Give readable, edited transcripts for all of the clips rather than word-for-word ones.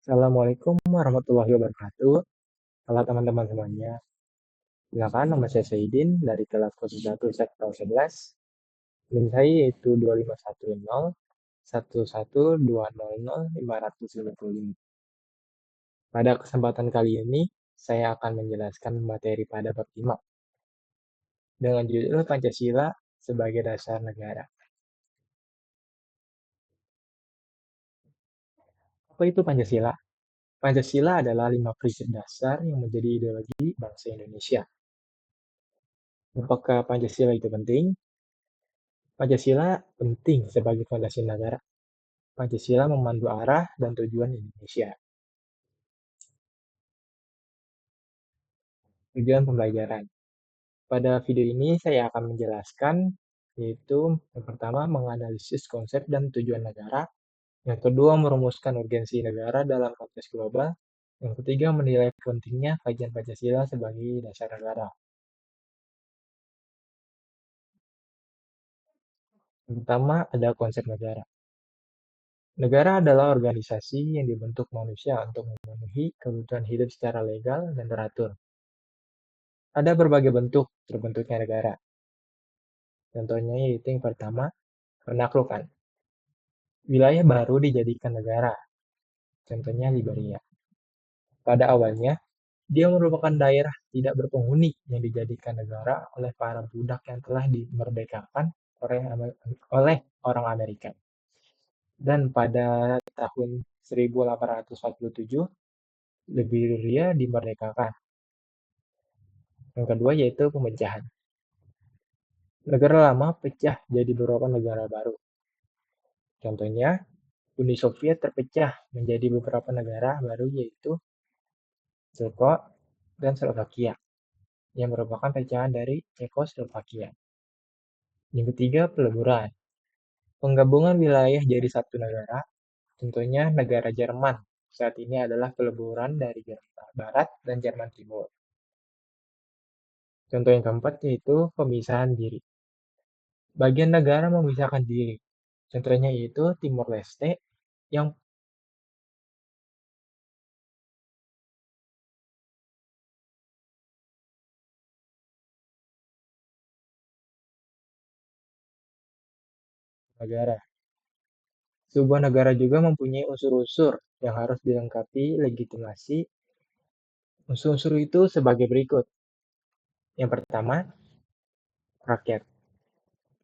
Assalamualaikum warahmatullahi wabarakatuh. Halo teman-teman semuanya. Silakan nama saya Saidin dari kelas 01 Sektor 11. NIM saya yaitu 2510112005555. Pada kesempatan kali ini, saya akan menjelaskan materi pada bab 5 dengan judul Pancasila sebagai dasar negara. Apa itu Pancasila? Pancasila adalah 5 prinsip dasar yang menjadi ideologi bangsa Indonesia. Apakah Pancasila itu penting? Pancasila penting sebagai fondasi negara. Pancasila memandu arah dan tujuan Indonesia. Tujuan pembelajaran. Pada video ini saya akan menjelaskan, yaitu yang pertama menganalisis konsep dan tujuan negara, yang kedua merumuskan urgensi negara dalam konteks global, yang ketiga menilai pentingnya kajian Pancasila sebagai dasar negara. Yang pertama ada konsep negara. Negara adalah organisasi yang dibentuk manusia untuk memenuhi kebutuhan hidup secara legal dan teratur. Ada berbagai bentuk terbentuknya negara. Contohnya yaitu yang pertama, penaklukan. Wilayah baru dijadikan negara. Contohnya Liberia. Pada awalnya, dia merupakan daerah tidak berpenghuni yang dijadikan negara oleh para budak yang telah dimerdekakan oleh orang Amerika. Dan pada tahun 1847, Liberia dimerdekakan. Yang kedua yaitu pemecahan. Negara lama pecah jadi beberapa negara baru. Contohnya, Uni Soviet terpecah menjadi beberapa negara baru yaitu Ceko dan Slovakia, yang merupakan pecahan dari Cekoslovakia. Yang ketiga, peleburan. Penggabungan wilayah jadi satu negara, contohnya negara Jerman. Saat ini adalah peleburan dari Jerman Barat dan Jerman Timur. Contoh yang keempat yaitu pemisahan diri. Bagian negara memisahkan diri. Contohnya yaitu Timor Leste yang negara. Sebuah negara juga mempunyai unsur-unsur yang harus dilengkapi legitimasi. Unsur-unsur itu sebagai berikut. Yang pertama, rakyat.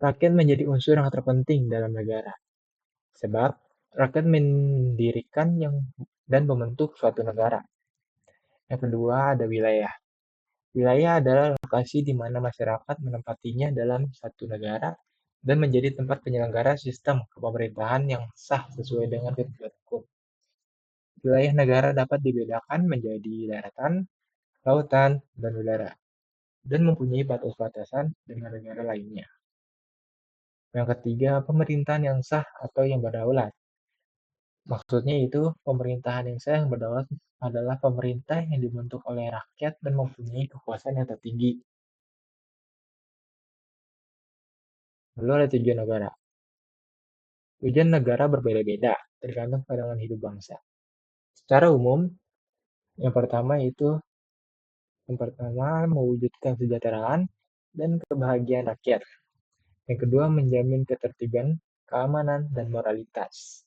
Rakyat menjadi unsur yang terpenting dalam negara. Sebab rakyat mendirikan dan membentuk suatu negara. Yang kedua ada wilayah. Wilayah adalah lokasi di mana masyarakat menempatinya dalam satu negara dan menjadi tempat penyelenggara sistem kepemerintahan yang sah sesuai dengan ketentuan hukum. Wilayah negara dapat dibedakan menjadi daratan, lautan, dan udara, dan mempunyai batas-batasan dengan negara lainnya. Yang ketiga, pemerintahan yang sah atau yang berdaulat. Maksudnya itu, pemerintahan yang sah yang berdaulat adalah pemerintah yang dibentuk oleh rakyat dan mempunyai kekuasaan yang tertinggi. Lalu ada tujuan negara. Tujuan negara berbeda-beda, tergantung pandangan hidup bangsa. Secara umum, yang pertama mewujudkan kesejahteraan dan kebahagiaan rakyat. Yang kedua, menjamin ketertiban, keamanan, dan moralitas.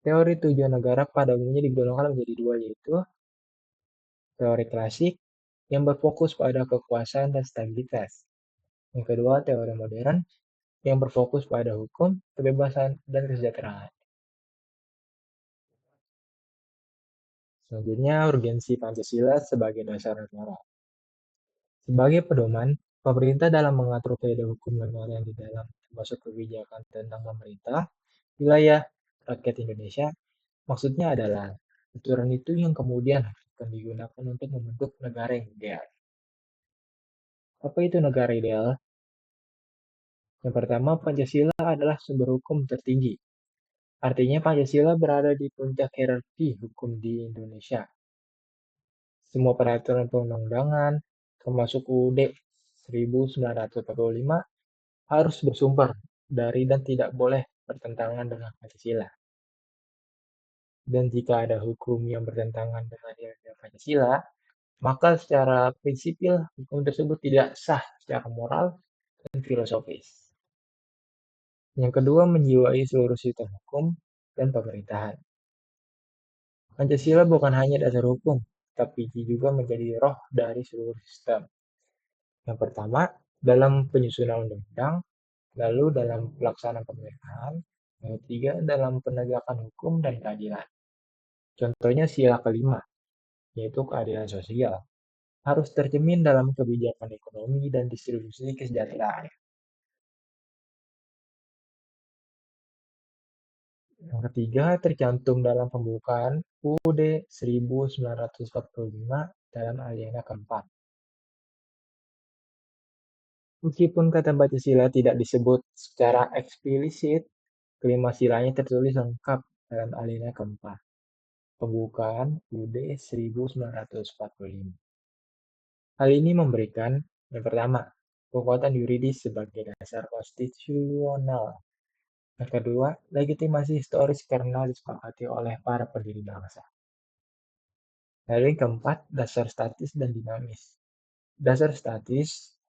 Teori tujuan negara pada umumnya digolongkan menjadi dua, yaitu teori klasik yang berfokus pada kekuasaan dan stabilitas. Yang kedua, teori modern yang berfokus pada hukum, kebebasan, dan kesejahteraan. Selanjutnya, urgensi Pancasila sebagai dasar negara. Sebagai pedoman, pemerintah dalam mengatur kaidah hukum negara yang di dalam termasuk kebijakan tentang pemerintah, wilayah, rakyat Indonesia, maksudnya adalah aturan itu yang kemudian akan digunakan untuk membentuk negara yang ideal. Apa itu negara ideal? Yang pertama, Pancasila adalah sumber hukum tertinggi. Artinya Pancasila berada di puncak hierarki hukum di Indonesia. Semua peraturan perundang-undangan, termasuk UUD 1945, harus bersumber dari dan tidak boleh bertentangan dengan Pancasila. Dan jika ada hukum yang bertentangan dengan nilai Pancasila, maka secara prinsipil hukum tersebut tidak sah secara moral dan filosofis. Yang kedua, menjiwai seluruh sistem hukum dan pemerintahan. Pancasila bukan hanya dasar hukum, tapi juga menjadi roh dari seluruh sistem. Yang pertama, dalam penyusunan undang-undang, lalu dalam pelaksanaan pemerintahan, yang ketiga dalam penegakan hukum dan keadilan. Contohnya sila kelima, yaitu keadilan sosial, harus tercermin dalam kebijakan ekonomi dan distribusi kesejahteraan. Yang ketiga, tercantum dalam pembukaan UUD 1945 dalam alinea keempat. Meskipun kata Pancasila tidak disebut secara eksplisit, kelima silanya tertulis lengkap dalam alinea keempat. Pembukaan UUD 1945. Hal ini memberikan, yang pertama, kekuatan yuridis sebagai dasar konstitusional. Yang kedua, legitimasi historis karena disepakati oleh para pendiri bangsa. Lalu yang keempat, dasar statis dan dinamis. Dasar statis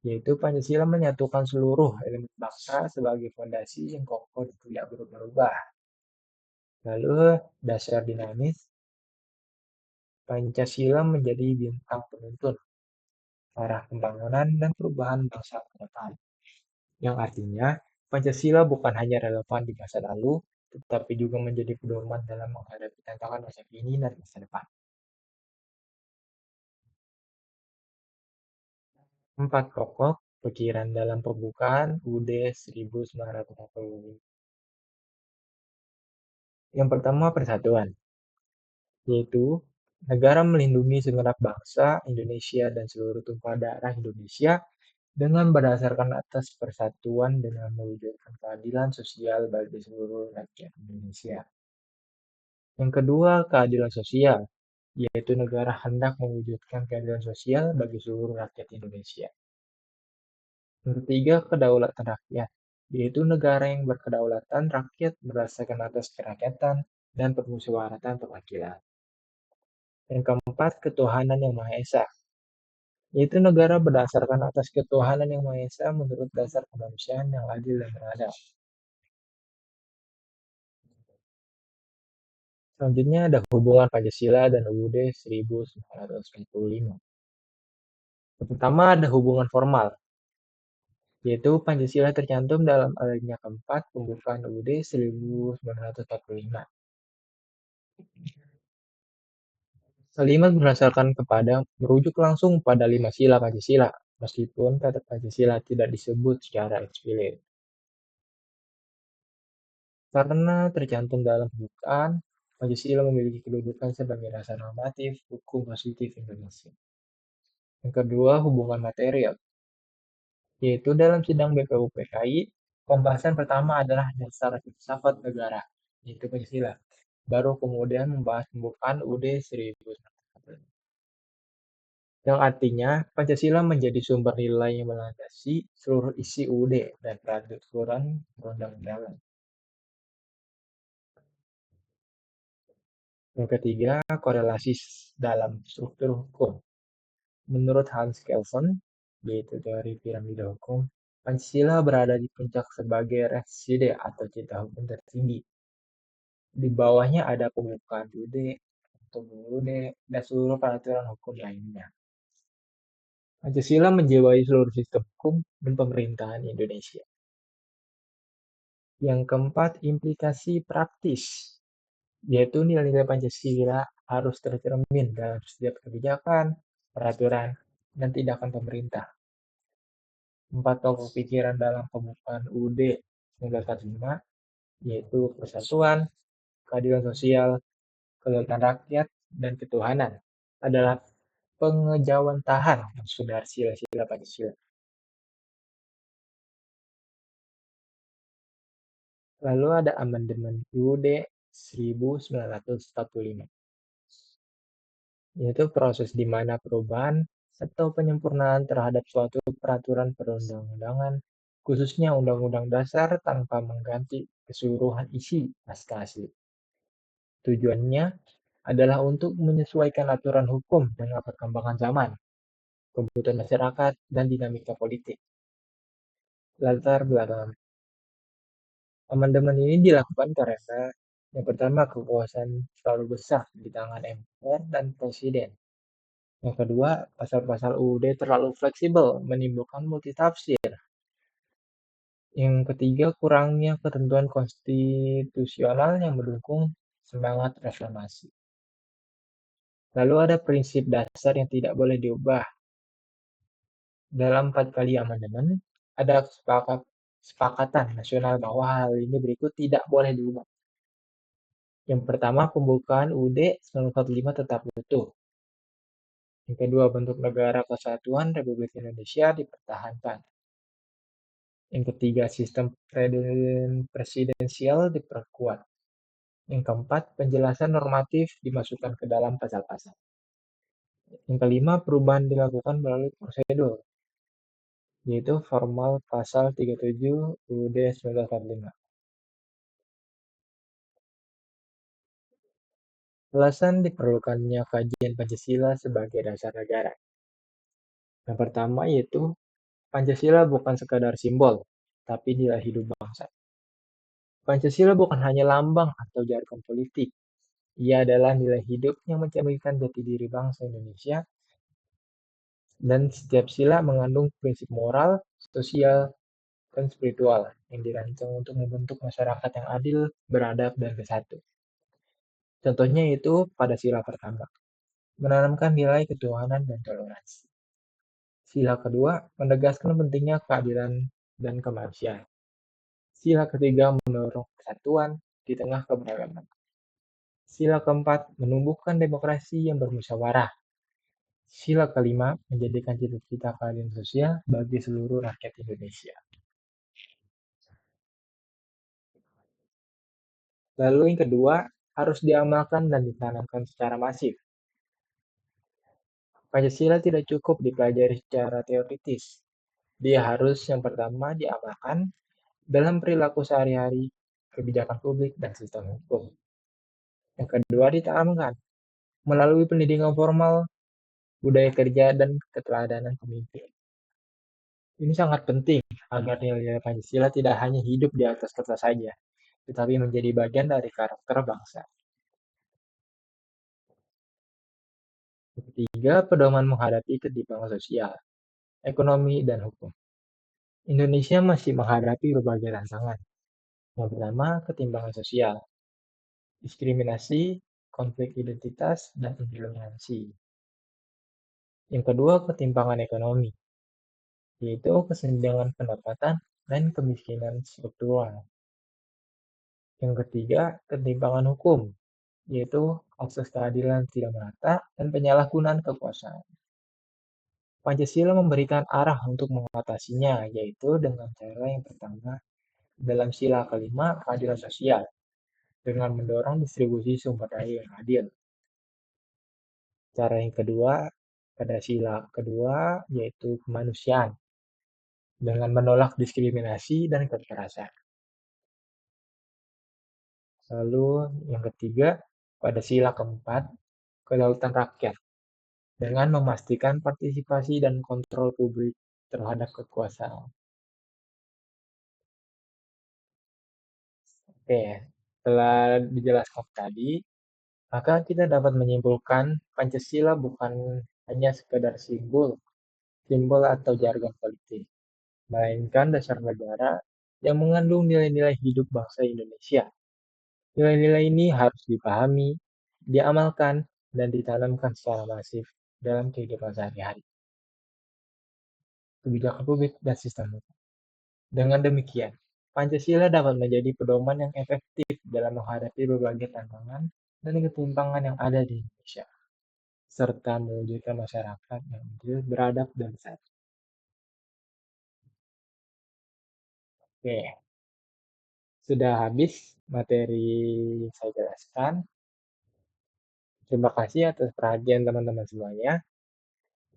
yaitu Pancasila menyatukan seluruh elemen bangsa sebagai fondasi yang kokoh dan tidak berubah-ubah. Lalu dasar dinamis, Pancasila menjadi bintang penuntun arah pembangunan dan perubahan bangsa ke depan. Yang artinya, Pancasila bukan hanya relevan di masa lalu, tetapi juga menjadi pedoman dalam menghadapi tantangan masa kini dan masa depan. 4 pokok pikiran dalam pembukaan UUD 1945. Yang pertama, persatuan, yaitu negara melindungi segenap bangsa Indonesia dan seluruh tumpah darah Indonesia dengan berdasarkan atas persatuan dengan mewujudkan keadilan sosial bagi seluruh rakyat Indonesia. Yang kedua, keadilan sosial, yaitu negara hendak mewujudkan keadilan sosial bagi seluruh rakyat Indonesia. Yang ketiga, kedaulatan rakyat, yaitu negara yang berkedaulatan rakyat berdasarkan atas kerakyatan dan permusyawaratan perwakilan. Yang keempat, ketuhanan yang Maha Esa, yaitu negara berdasarkan atas ketuhanan yang Maha Esa menurut dasar kemanusiaan yang adil dan beradab. Selanjutnya ada hubungan Pancasila dan UUD 1945. Pertama ada hubungan formal, yaitu Pancasila tercantum dalam alinea keempat pembukaan UUD 1945. Kalimat berdasarkan kepada merujuk langsung pada 5 sila Pancasila, meskipun kata Pancasila tidak disebut secara eksplisit. Karena tercantum dalam pembukaan, Pancasila memiliki kedudukan sebagai dasar normatif hukum positif Indonesia. Yang kedua, hubungan material, yaitu dalam sidang BPUPKI, pembahasan pertama adalah dasar filsafat negara, yaitu Pancasila. Baru kemudian membahas pembukaan UUD 1945. Yang artinya Pancasila menjadi sumber nilai yang melandasi seluruh isi UUD dan peraturan perundang-undangan. Yang ketiga, korelasi dalam struktur hukum. Menurut Hans Kelsen, yaitu teori piramida hukum, Pancasila berada di puncak sebagai reside atau cita hukum tertinggi. Di bawahnya ada pembukaan UUD, UUD, dan seluruh peraturan hukum lainnya. Pancasila menjiwai seluruh sistem hukum dan pemerintahan Indonesia. Yang keempat, implikasi praktis, yaitu nilai-nilai Pancasila harus tercermin dalam setiap kebijakan, peraturan, dan tindakan pemerintah. 4 pokok pikiran dalam pembukaan UUD 1945, yaitu persatuan, keadilan sosial, kedaulatan rakyat, dan ketuhanan, adalah pengejawantahan dari sila-sila Pancasila. Lalu ada amandemen UUD 1945, yaitu proses di mana perubahan atau penyempurnaan terhadap suatu peraturan perundang-undangan, khususnya Undang-Undang Dasar tanpa mengganti keseluruhan isi naskah asli. Tujuannya adalah untuk menyesuaikan aturan hukum dengan perkembangan zaman, kebutuhan masyarakat, dan dinamika politik. Latar belakang amandemen ini dilakukan karena yang pertama kekuasaan terlalu besar di tangan MPR dan Presiden. Yang kedua, pasal-pasal UUD terlalu fleksibel, menimbulkan multitafsir. Yang ketiga, kurangnya ketentuan konstitusional yang mendukung semangat reformasi. Lalu ada prinsip dasar yang tidak boleh diubah. Dalam 4 kali amandemen, ada kesepakatan nasional bahwa hal ini berikut tidak boleh diubah. Yang pertama, pembukaan UUD 1945 tetap utuh. Yang kedua, bentuk negara kesatuan Republik Indonesia dipertahankan. Yang ketiga, sistem presidensial diperkuat. Yang keempat, penjelasan normatif dimasukkan ke dalam pasal-pasal. Yang kelima, perubahan dilakukan melalui prosedur, yaitu formal pasal 37 UUD 1945. Alasan diperlukannya kajian Pancasila sebagai dasar negara. Yang pertama yaitu Pancasila bukan sekadar simbol, tapi nilai hidup bangsa. Pancasila bukan hanya lambang atau jargon politik. Ia adalah nilai hidup yang mencerminkan jati diri bangsa Indonesia, dan setiap sila mengandung prinsip moral, sosial, dan spiritual yang dirancang untuk membentuk masyarakat yang adil, beradab, dan bersatu. Contohnya itu pada sila pertama, menanamkan nilai ketuhanan dan toleransi. Sila kedua, menegaskan pentingnya keadilan dan kemanusiaan. Sila ketiga, mendorong persatuan di tengah keberagaman. Sila keempat, menumbuhkan demokrasi yang bermusyawarah. Sila kelima, menjadikan cita-cita keadilan sosial bagi seluruh rakyat Indonesia. Lalu yang kedua, harus diamalkan dan ditanamkan secara masif. Pancasila tidak cukup dipelajari secara teoritis. Dia harus yang pertama diamalkan dalam perilaku sehari-hari, kebijakan publik, dan sistem hukum. Yang kedua ditanamkan melalui pendidikan formal, budaya kerja, dan keteladanan pemimpin. Ini sangat penting agar nilai-nilai Pancasila tidak hanya hidup di atas kertas saja, tetapi menjadi bagian dari karakter bangsa. Ketiga, pedoman menghadapi ketimpangan sosial, ekonomi, dan hukum. Indonesia masih menghadapi berbagai tantangan. Yang pertama, ketimpangan sosial, diskriminasi, konflik identitas, dan intoleransi. Yang kedua, ketimpangan ekonomi, yaitu kesenjangan pendapatan dan kemiskinan struktural. Yang ketiga, ketimpangan hukum, yaitu akses keadilan tidak merata dan penyalahgunaan kekuasaan. Pancasila memberikan arah untuk mengatasinya, yaitu dengan cara yang pertama, dalam sila kelima, keadilan sosial, dengan mendorong distribusi sumber daya yang adil. Cara yang kedua, pada sila kedua, yaitu kemanusiaan, dengan menolak diskriminasi dan kekerasan. Lalu yang ketiga, pada sila keempat, kedaulatan rakyat, dengan memastikan partisipasi dan kontrol publik terhadap kekuasaan. Oke, setelah dijelaskan tadi, maka kita dapat menyimpulkan Pancasila bukan hanya sekedar simbol atau jargon politik, melainkan dasar negara yang mengandung nilai-nilai hidup bangsa Indonesia. Nilai-nilai ini harus dipahami, diamalkan, dan ditanamkan secara masif dalam kehidupan sehari-hari, kebijakan publik, dan sistem hukum. Dengan demikian, Pancasila dapat menjadi pedoman yang efektif dalam menghadapi berbagai tantangan dan ketimpangan yang ada di Indonesia, serta mewujudkan masyarakat yang adil, beradab, dan bersatu. Oke, sudah habis materi yang saya jelaskan. Terima kasih atas perhatian teman-teman semuanya.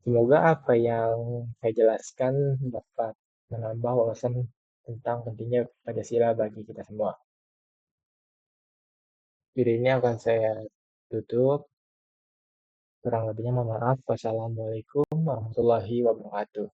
Semoga apa yang saya jelaskan dapat menambah wawasan tentang pentingnya Pancasila bagi kita semua. Video ini akan saya tutup. Kurang lebihnya mohon maaf. Wassalamualaikum warahmatullahi wabarakatuh.